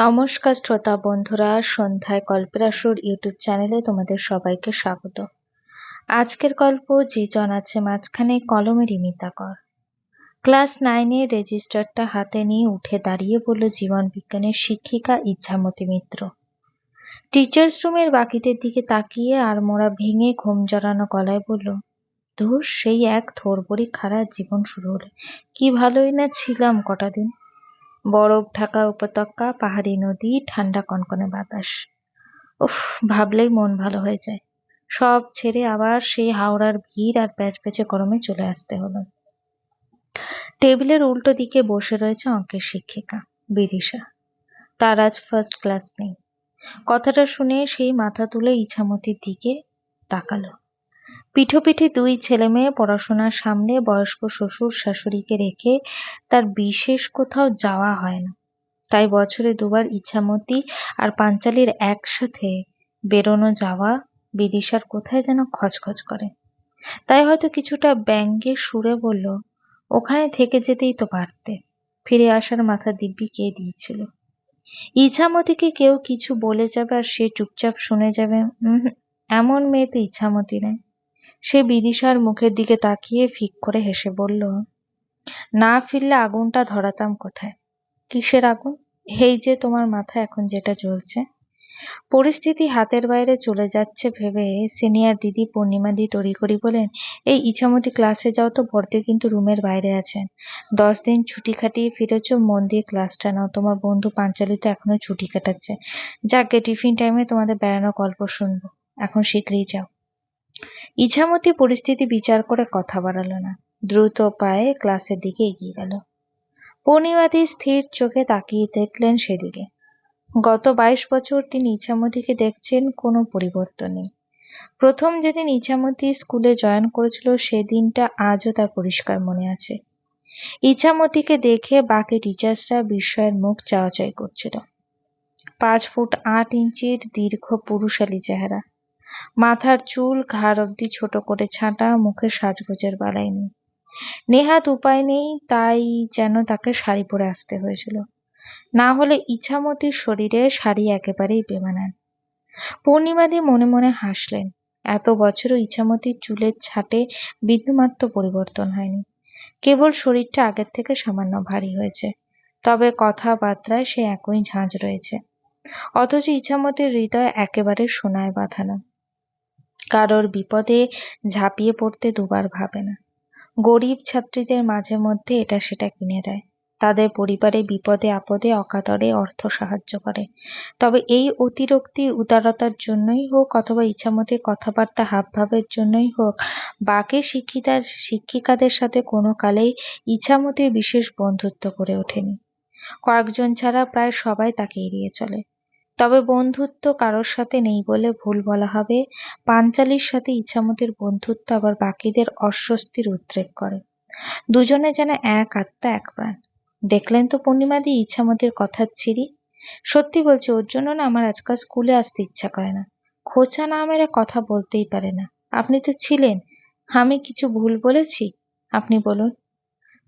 নমস্কার শ্রোতা বন্ধুরা, সন্ধ্যায় গল্পের আসর ইউটিউব চ্যানেলে তোমাদের সবাইকে স্বাগত। আজকের গল্প যে জন আছে মাঝখানে কলমের ইমিতাকর। ক্লাস 9-এর রেজিস্টারটা হাতে নিয়ে উঠে দাঁড়িয়ে বলল জীবন বিজ্ঞানের শিক্ষিকা ইচ্ছামতি মিত্র। টিচার্স রুমের বাকিদের দিকে তাকিয়ে আর মোড়া ভেঙে ঘুম জড়ানো গলায় বলল, ধুর, সেই এক থোড়বড়ি খারাপ জীবন শুরু হলো। কি ভালোই না ছিলাম কটা দিন। বরফ ঢাকা উপত্যকা, পাহাড়ি নদী, ঠান্ডা কনকনে বাতাস। উফ, ভাবলেই মন ভালো হয়ে যায়। সব ছেড়ে আবার সেই হাওড়ার ভিড় আর প্যাচপ্যাচে গরমে চলে আসতে হলো। টেবিলের উল্টো দিকে বসে রয়েছে অঙ্কের শিক্ষিকা বিদিশা। তার আজ ফার্স্ট ক্লাস নেই। কথাটা শুনে সেই মাথা তুলে ইছামতির দিকে তাকালো। পিঠোপিঠি দুই ছেলেমেয়ে পড়াশোনার সামনে, বয়স্ক শ্বশুর শাশুড়িকে রেখে তার বিশেষ কোথাও যাওয়া হয় না। তাই বছরে দুবার ইছামতি আর পাঞ্চালির একসাথে বেরোনো যাওয়া বিদিশার কোথায় যেন খচখচ করে। তাই হয়তো কিছুটা ব্যঙ্গের সুরে বলল, ওখানে থেকে যেতেই তো পারতে। ফিরে আসার মাথা দিব্যি কে দিয়েছিল? ইছামতিকে কেউ কিছু বলে যাবে আর সে চুপচাপ শুনে যাবে? এমন মেয়ে তো ইছামতি নেই। সে বিদিশার মুখের দিকে তাকিয়ে ফিক করে হেসে বলল, না ফিরলে আগুনটা ধরাতাম কোথায়। কিসের আগুন? এই যে তোমার মাথায় এখন যেটা জ্বলছে। পরিস্থিতি হাতের বাইরে চলে যাচ্ছে ভেবে সিনিয়র দিদি পূর্ণিমাদি তড়িঘড়ি বলেন, এই ইছামতি ক্লাসে যাও তো, ভর্তি কিন্তু রুমের বাইরে আছেন। 10 দিন ছুটি কাটিয়ে ফিরেছ, মন দিয়ে ক্লাসটা নাও। তোমার বন্ধু পাঞ্চালি তো এখনো ছুটি কাটাচ্ছে। যাকে টিফিন টাইমে তোমাদের বেড়ানোর গল্প শুনবো। এখন শীঘ্রই যাও। ইছামতি পরিস্থিতি বিচার করে কথা বাড়ালো না, দ্রুত পায়ে ক্লাসের দিকে এগিয়ে গেল। পূর্ণিমাদি স্থির চোখে তাকিয়ে দেখলেন সেদিকে। গত 22 বছর তিনি ইছামতিকে দেখছেন, কোনো পরিবর্তন নেই। প্রথম যেদিন ইছামতি স্কুলে জয়েন করেছিল সেদিনটা আজও তার পরিষ্কার মনে আছে। ইছামতিকে দেখে বাকি টিচার্সরা বিস্ময়ের মুখ চাওয়াচাই করছিল। 5 ফুট 8 ইঞ্চির দীর্ঘ পুরুষালী চেহারা, মাথার চুল ঘাড় অব্দি ছোট করে ছাঁটা, মুখে সাজগোজের বালাই নেই। নেহাত উপায় নেই, তাই যেন তাকে শাড়ি পরে আসতে হয়েছিল। না হলে ইছামতির শরীরে শাড়ি একেবারেই বেমানান। পূর্ণিমাদি মনে মনে হাসলেন। এত বছরও ইছামতির চুলের ছাটে বিন্দুমাত্র পরিবর্তন হয়নি। কেবল শরীরটা আগের থেকে সামান্য ভারী হয়েছে। তবে কথাবার্তায় সে একই ঝাঁঝ রয়েছে। অথচ ইছামতির হৃদয় একেবারে সোনায় বাঁধানো। কারোর বিপদে ঝাঁপিয়ে পড়তে দুবার ভাবে না। গরিব ছাত্রীদের মাঝে মধ্যে এটা সেটা কিনে দেয়। তাদের পরিবারে বিপদে আপদে অকাতরে অর্থ সাহায্য করে। তবে এই অতিরিক্তি উদারতার জন্যই হোক অথবা ইছামতির কথাবার্তা হাবভাবের জন্যই হোক, বাকি শিক্ষিকাদের সাথে কোনো কালেই ইছামতির বিশেষ বন্ধুত্ব গড়ে ওঠেনি। কয়েকজন ছাড়া প্রায় সবাই তাকে এড়িয়ে চলে। তবে বন্ধুত্ব কারোর সাথে নেই বলে ভুল বলা হবে। পাঞ্চালির সাথে ইছামতির বন্ধুত্ব আবার বাকিদের অস্বস্তির উদ্রেক করে। দুজনে যেন এক আত্মা এক প্রাণ। দেখলেন তো পূর্ণিমাদি ইছামতির কথার ছিরি। সত্যি বলছি, ওর জন্য না আমার আজকাল স্কুলে আসতে ইচ্ছা করে না। খোঁচা না মেরে কথা বলতেই পারে না। আপনি তো ছিলেন, আমি কিছু ভুল বলেছি? আপনি বলুন।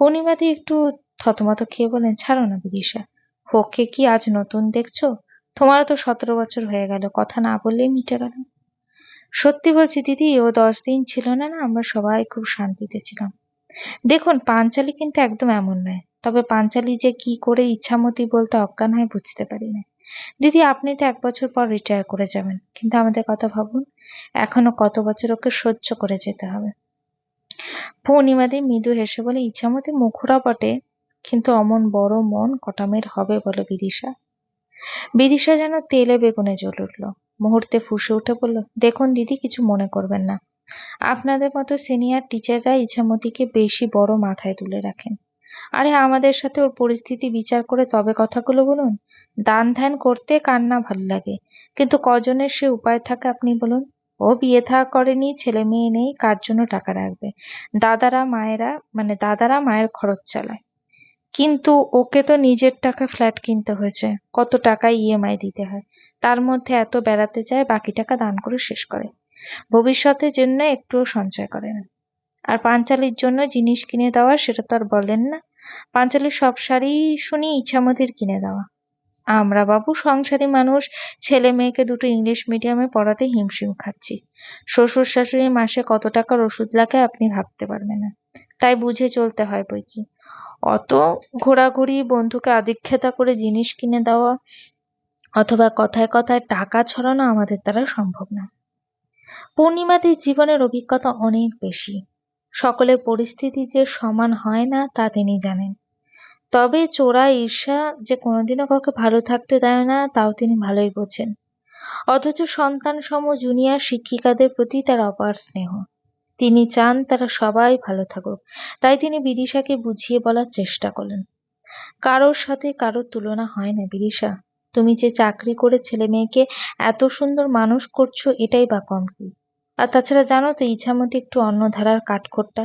পূর্ণিমাদি একটু থতমত খেয়ে বলেন, ছাড়ো না বিদিশা, ওকে কি আজ নতুন দেখছো? তোমারও তো 17 বছর হয়ে গেল, কথা না বললেই মিটে গেল। সত্যি বলছি দিদি, ও 10 দিন ছিল না, আমরা সবাই খুব শান্তিতে ছিলাম। দেখুন, পাঞ্চালি কিন্তু একদম এমন নয়। তবে পাঞ্চালি যে কি করে ইছামতি বলতে অজ্ঞান হয় বুঝতে পারি না। দিদি, আপনি তো 1 বছর পর রিটায়ার করে যাবেন, কিন্তু আমাদের কথা ভাবুন। এখনো কত বছর ওকে সহ্য করে যেতে হবে। পূর্ণিমাদি মৃদু হেসে বলে, ইছামতি মুখরা বটে, কিন্তু অমন বড় মন কটা মেয়ের হবে বলো বিদিশা? বিদিশা যেন তেলে বেগুনে জ্বলে উঠল। মুহূর্তে ফুঁসে উঠে বলল, দেখুন দিদি, কিছু মনে করবেন না। আপনাদের মতো সিনিয়র টিচাররা ইছামতিকে বেশি বড় মাথায় তুলে রাখেন। আরে আমাদের সাথে ওর পরিস্থিতি বিচার করে তবে কথাগুলো বলুন। দান ধ্যান করতে কার না ভালো লাগে, কিন্তু কজনের সে উপায় থাকে আপনি বলুন? ও বিয়ে থা করেনি, ছেলে মেয়ে নেই, কার জন্য টাকা রাখবে? দাদারা মায়ের খরচ চালায়। কিন্তু ওকে তো নিজের টাকা ফ্ল্যাট কিনতে হয়েছে, কত টাকা ইএমআই দিতে হয়। তার মধ্যে এত বেড়াতে যায়, বাকি টাকা দান করে শেষ করে। ভবিষ্যতের জন্য একটুও সঞ্চয় করে না। আর পাঞ্চালির জন্য জিনিস কিনে দেওয়া, সেটা তো আর বলেন না। পাঞ্চালির সব শাড়ি শুনি ইছামতির কিনে দেওয়া। আমরা বাবু সংসারী মানুষ, ছেলে মেয়েকে দুটো ইংলিশ মিডিয়ামে পড়াতে হিমশিম খাচ্ছি। শ্বশুর শাশুড়ি মাসে কত টাকার ওষুধ লাগে আপনি ভাবতে পারবেন না। তাই বুঝে চলতে হয় বইকি। অত ঘোরাঘুরি, বন্ধুকে আদিক্ষেতা করে জিনিস কিনে দেওয়া অথবা কথায় কথায় টাকা ছড়ানো আমাদের দ্বারা সম্ভব না। পূর্ণিমাদের জীবনের অভিজ্ঞতা অনেক বেশি। সকলের পরিস্থিতি যে সমান হয় না তা তিনি জানেন। তবে চোরা ঈর্ষা যে কোনোদিনও কাউকে ভালো থাকতে দেয় না তাও তিনি ভালোই বোঝেন। অথচ সন্তান সম জুনিয়র শিক্ষিকাদের প্রতি তার অপার স্নেহ। তিনি চান তারা সবাই ভালো থাকুক। তাই তিনি বিদিশাকে বুঝিয়ে বলার চেষ্টা করলেন, কারোর সাথে কারোর তুলনা হয় না বিদিশা। তুমি যে চাকরি করে ছেলে মেয়েকে এত সুন্দর মানুষ করছো এটাই বা কম কি? আর তাছাড়া জানো তো ইছামতি একটু অন্য ধারার কাঠখোট্টা।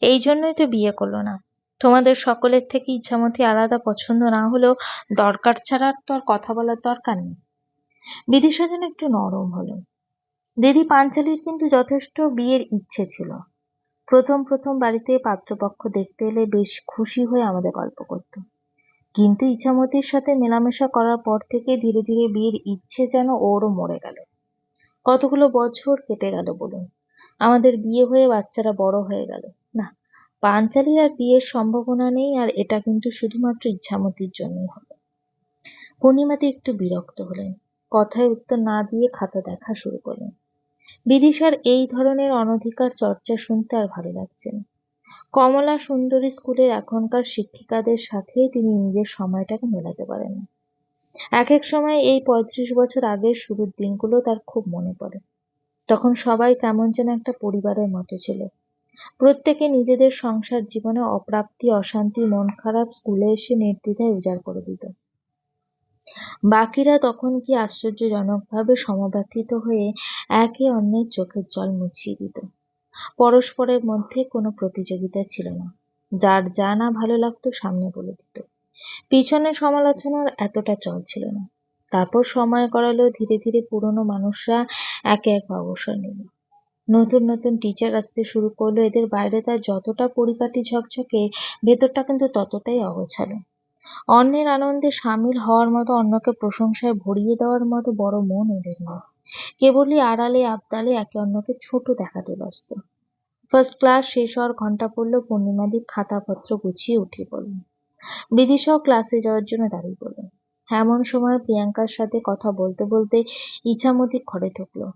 এই জন্যই তো বিয়ে করলো না। তোমাদের সকলের থেকে ইছামতি আলাদা পছন্দ না হলেও দরকার ছাড়া তো আর কথা বলার দরকার নেই। বিদিশা যেন একটু নরম হলো। দিদি পাঞ্চালির কিন্তু যথেষ্ট বিয়ের ইচ্ছে ছিল। প্রথম প্রথম বাড়িতে পাত্রপক্ষ দেখতে এলে বেশ খুশি হয়ে আমাদের গল্প করত। কিন্তু ইছামতির সাথে মেলামেশা করার পর থেকে ধীরে ধীরে বিয়ের ইচ্ছে যেন ওরও মরে গেল। কতগুলো বছর কেটে গেল বলুন, আমাদের বিয়ে হয়ে বাচ্চারা বড় হয়ে গেল। না, পাঞ্চালির আর বিয়ের সম্ভাবনা নেই, আর এটা কিন্তু শুধুমাত্র ইছামতির জন্যই হবে। পূর্ণিমাতে একটু বিরক্ত হলেন, কথায় উত্তর না দিয়ে খাতা দেখা শুরু করলেন। বিদিশার এই ধরনের অনধিকার চর্চা শুনতে আর ভালো লাগছে না। কমলা সুন্দরী স্কুলের এখনকার শিক্ষিকাদের সাথে তিনি নিজের সময়টাকে মেলাতে পারেন না। এক এক সময় এই ৩৫ বছর আগের শুরুর দিনগুলো তার খুব মনে পড়ে। তখন সবাই কেমন যেন একটা পরিবারের মতো ছিল। প্রত্যেকে নিজেদের সংসার জীবনে অপ্রাপ্তি, অশান্তি, মন খারাপ স্কুলে এসে নির্দ্বিধায় উজাড় করে দিত। বাকিরা তখন কি আশ্চর্যজনকভাবে সমব্যথিত হয়ে একে অন্যের চোখের জল মুছিয়ে দিত। পরস্পরের মধ্যে কোনো প্রতিযোগিতা ছিল না। যার যা না ভালো লাগতো সামনে বলে দিত। পিছনে সমালোচনার এতটা চল ছিল না। তারপর সময় গড়ালো, ধীরে ধীরে পুরনো মানুষরা একে এক অবসর নিল। নতুন নতুন টিচার আসতে শুরু করলো। এদের বাইরে তার যতটা পরিপাটি ঝকঝকে, ভেতরটা কিন্তু ততটাই অগোছালো। অন্যের আনন্দে সামিল হওয়ার মতো, অন্যকে প্রশংসায় ভরিয়ে দেওয়ার মতো বড় মন এদের নেই। কেবলই আড়ালে আবদালে একে অন্যকে ছোট দেখাতে ব্যস্ত। ফার্স্ট ক্লাস শেষ হওয়ার ঘন্টা পড়ল। পূর্ণিমাদি খাতাপত্র গুছিয়ে উঠে পড়লেন। বিদিশাও ক্লাসে যাওয়ার জন্য দাঁড়িয়ে পড়ল। এমন সময় প্রিয়াঙ্কার সাথে কথা বলতে বলতে ইছামতি ঘরে ঢুকলো।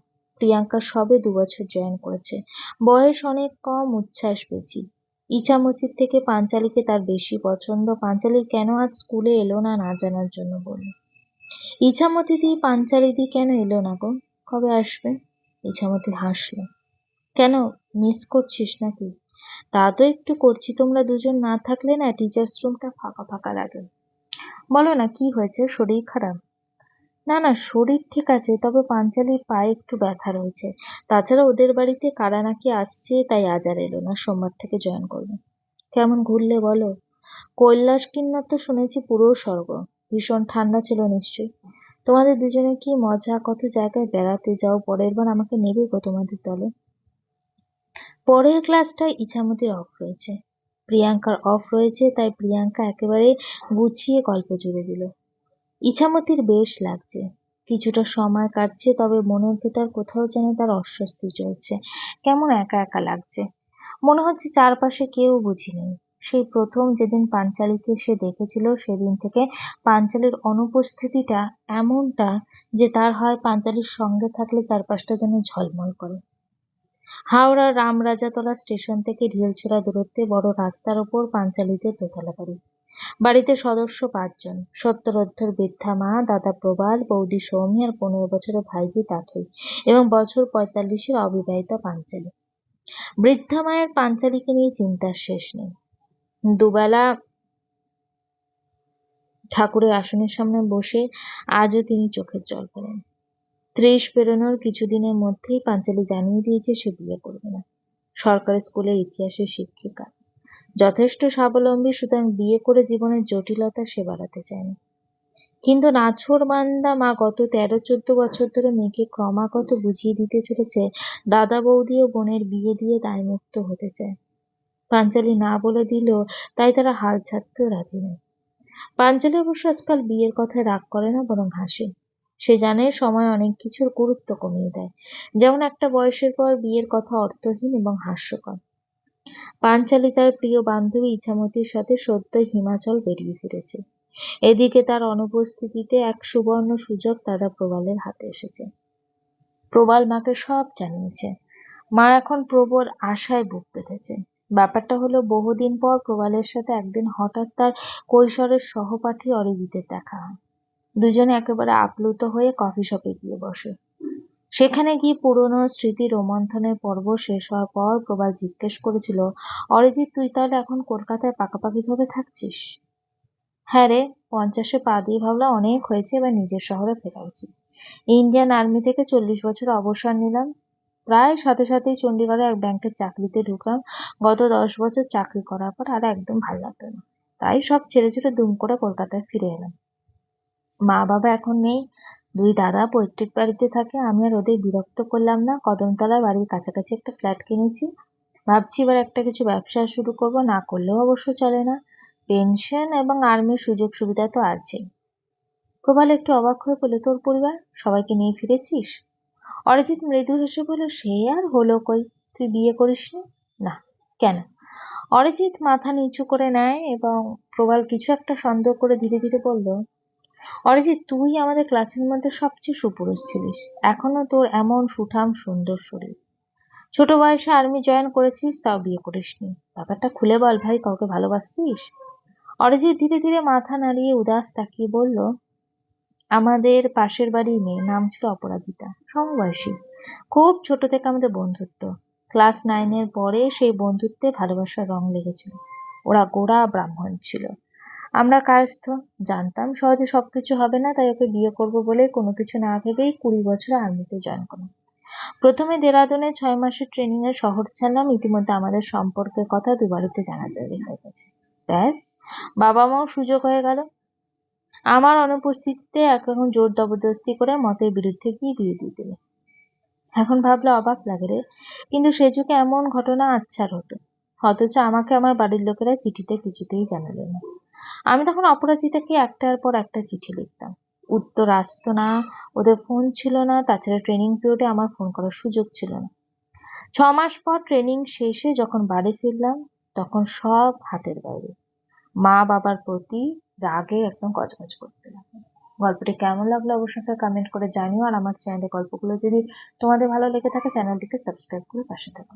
প্রিয়াঙ্কা সবে ২ বছর জয়েন করেছে। বয়স অনেক কম, উচ্ছ্বাস বেশি। ইছামতির থেকে পাঞ্চালীকে তার বেশি পছন্দ। পাঞ্চালী কেন আজ স্কুলে এলো না না জানার জন্য বলল। ইছামতি দি, পাঞ্চালী দি কেন এলো না গো? কবে আসবে? ইছামতি হাসল। কেন, মিস করছিস নাকি? তা তো একটু করছি। তোমরা দুজন না থাকলে না টিচার্স রুমটা ফাঁকা ফাঁকা লাগে। বলো না কি হয়েছে, শরীর খারাপ? না না, শরীর ঠিক আছে, তবে পাঞ্চালীর পায়ে একটু ব্যথা রয়েছে। তাছাড়া ওদের বাড়িতে কারা নাকি আসছে, তাই আজ আর এলো না। সোমবার থেকে জয়েন করবে। কেমন ঘুরলে বলো? কৈলাস কিন্নর তো শুনেছি পুরো স্বর্গ। ভীষণ ঠান্ডা ছিল নিশ্চয়ই। তোমাদের দুজনে কি মজা, কত জায়গায় বেড়াতে যাও। পরের বার আমাকে নেবে গো তোমাদের দলে। পরের ক্লাসটায় ইছামতির অফ রয়েছে, প্রিয়াঙ্কার অফ রয়েছে, তাই প্রিয়াঙ্কা একেবারে গুছিয়ে গল্প জুড়ে দিল। ইছামতির বেশ লাগছে, কিছুটা সময় কাটছে, তবে মনের ভেতর কোথাও যেন তার অস্বস্তি চলছে। কেমন একা একা লাগছে। মনে হচ্ছে চারপাশে কেউ বুঝি নেই। সেই প্রথম যেদিন পাঞ্চালীকে সে দেখেছিল সেদিন থেকে পাঞ্চালীর অনুপস্থিতিটা এমনটা যে তার হয় পাঞ্চালীর সঙ্গে থাকলে চারপাশটা যেন ঝলমল করে। হাওড়ার রামরাজাতলা স্টেশন থেকে ঢিলছোড়া দূরত্বে বড় রাস্তার ওপর পাঞ্চালীদের দোতলা বাড়ি। বাড়িতে সদস্য ৫ জন। সত্তরোর্ধ্বর বৃদ্ধা মা, দাদা প্রবাল, বৌদি সৌমি আর ১৫ বছরের ভাইঝি তাথই, এবং বছর ৪৫-এর অবিবাহিতা পাঞ্চালী। বৃদ্ধা মায়ের পাঞ্চালীকে নিয়ে চিন্তার শেষ নেই। দুবেলা ঠাকুরের আসনের সামনে বসে আজও তিনি চোখের জল ফেলেন। ৩০ পেরোনোর কিছুদিনের মধ্যেই পাঞ্চালী জানিয়ে দিয়েছে সে বিয়ে করবে না। সরকারি স্কুলের ইতিহাসের শিক্ষিকা, যথেষ্ট স্বাবলম্বী, সুতরাং বিয়ে করে জীবনের জটিলতা সে বাড়াতে চায়নি। কিন্তু নাছোড়বান্দা মা গত ১৩-১৪ বছর ধরে মেয়েকে ক্রমাগত বুঝিয়ে দিতে চলেছে দাদা বৌদি ও বোনের বিয়ে দিয়ে দায়মুক্ত হতে চায়। পাঞ্চালী না বলে দিল, তাই তারা হাল ছাড়তেও রাজি নয়। পাঞ্চালি অবশ্য আজকাল বিয়ের কথায় রাগ করে না, বরং হাসে। সে জানে সময় অনেক কিছুর গুরুত্ব কমিয়ে দেয়। যেমন একটা বয়সের পর বিয়ের কথা অর্থহীন এবং হাস্যকর। পাঞ্চালি তার প্রিয় বান্ধবী ইছামতির সাথে সদ্যই হিমাচল বেরিয়ে ফিরেছে। এদিকে তার অনুপস্থিতিতে এক সুবর্ণ সুযোগ দাদা প্রবালের হাতে এসেছে। প্রবাল মাকে সব জানিয়েছে। মা এখন প্রবল আশায় বুক বেঁধেছে। ব্যাপারটা হলো, বহুদিন পর প্রবালের সাথে একদিন হঠাৎ তার কৈশোরের সহপাঠী অরিজিতের দেখা হয়। দুজনে একেবারে আপ্লুত হয়ে কফি শপে গিয়ে বসে। সেখানে গিয়ে পুরনো স্মৃতি রোমন্থনের পর্ব শেষ হওয়ার পর প্রবাল জিজ্ঞেস করেছিল, অরিজিৎ, তুই তাহলে এখন কলকাতায় পাকাপাকিভাবে থাকছিস? হ্যাঁ রে, 50-এ পা দিয়ে ভাবলাম অনেক হয়েছে, এবার নিজের শহরে ফেরা উচিত। ইন্ডিয়ান আর্মি থেকে 40 বছর অবসর নিলাম। প্রায় সাথে সাথেই চণ্ডীগড়ে এক ব্যাংকের চাকরিতে ঢুকলাম। গত 10 বছর চাকরি করার পর আর একদম ভালো লাগলো না। তাই সব ছেড়ে ছুড়ে দুম করে কলকাতায় ফিরে এলাম। মা বাবা এখন নেই। দুই দাদা পৈতৃক বাড়িতে থাকে। আমি আর ওদের বিরক্ত করলাম না। কদমতলা বাড়ির কাছাকাছি একটা ফ্ল্যাট কিনেছি। ভাবছি এবার একটা কিছু ব্যবসা শুরু করব, না করলেও অবশ্য চলে না। পেনশন এবং আর্মির সুযোগ সুবিধা তো আছেই। প্রবাল একটু অবাক হয়ে বলল, তোর পরিবার সবাইকে নিয়ে ফিরেছিস? অরিজিৎ মৃদু হেসে বলল, সে আর হলো কই, তুই বিয়ে করিসনি? না। কেন? অরিজিৎ মাথা নিচু করে নেয় এবং প্রবাল কিছু একটা সন্দেহ করে ধীরে ধীরে বলল, অরিজিৎ, তুই আমাদের ক্লাসের মধ্যে সবচেয়ে সুপুরুষ ছিলিস। এখনো তোর এমন সুঠাম সুন্দর শরীর। ছোট বয়সে আর্মি জয়েন করেছিস, তাও বিয়ে করিসনি। ব্যাপারটা খুলে বল ভাই, কাউকে ভালোবাসতিস? অরিজিৎ ধীরে ধীরে মাথা নাড়িয়ে উদাস তাকিয়ে বলল, আমাদের পাশের বাড়ির মেয়ে, নাম ছিল অপরাজিতা, সমবয়সী। খুব ছোট থেকে আমাদের বন্ধুত্ব। ক্লাস 9-এর পরে সেই বন্ধুত্বে ভালোবাসার রং লেগেছিল। ওরা গোঁড়া ব্রাহ্মণ ছিল, আমরা কায়স্থ। জানতাম সহজে সবকিছু হবে না, তাই ওকে বিয়ে করব বলে কোনো কিছু না ভেবেই 20 বছর আর্মিতে জয়েন করলাম। প্রথমে দেরাদুনে 6 মাসের ট্রেনিং এ শহর ছাড়লাম। ইতিমধ্যে আমাদের সম্পর্কের কথা দুবারিতে জানাজানি হয়ে গেছে। ব্যাস, বাবা মাও সুযোগ হয়ে গেল। আমার অনুপস্থিতিতে এখন জোর জবরদস্তি করে মতের বিরুদ্ধে গিয়ে বিয়ে দিয়ে দিল। এখন ভাবলে অবাক লাগে রে, কিন্তু সে যুগে এমন ঘটনা আচ্ছার হতো। অথচ আমাকে আমার বাড়ির লোকেরা চিঠিতে কিছুতেই জানালো না। আমি তখন অপরাজিতাকে একটার পর একটা চিঠি লিখতাম। উত্তর আসতো না। ওদের ফোন ছিল না। তাছাড়া ট্রেনিং পিরিয়ডে আমার ফোন করার সুযোগ ছিল না। 6 মাস পর ট্রেনিং শেষে যখন বাড়ি ফিরলাম, তখন সব হাতের বাইরে। মা বাবার প্রতি রাগে একদম গজগজ করতে লাগলো। গল্পটি কেমন লাগলো অবশ্যই একটা কমেন্ট করে জানিও। আর আমার চ্যানেলে গল্পগুলো যদি তোমাদের ভালো লেগে থাকে, চ্যানেলটিকে সাবস্ক্রাইব করে পাশে থাকো।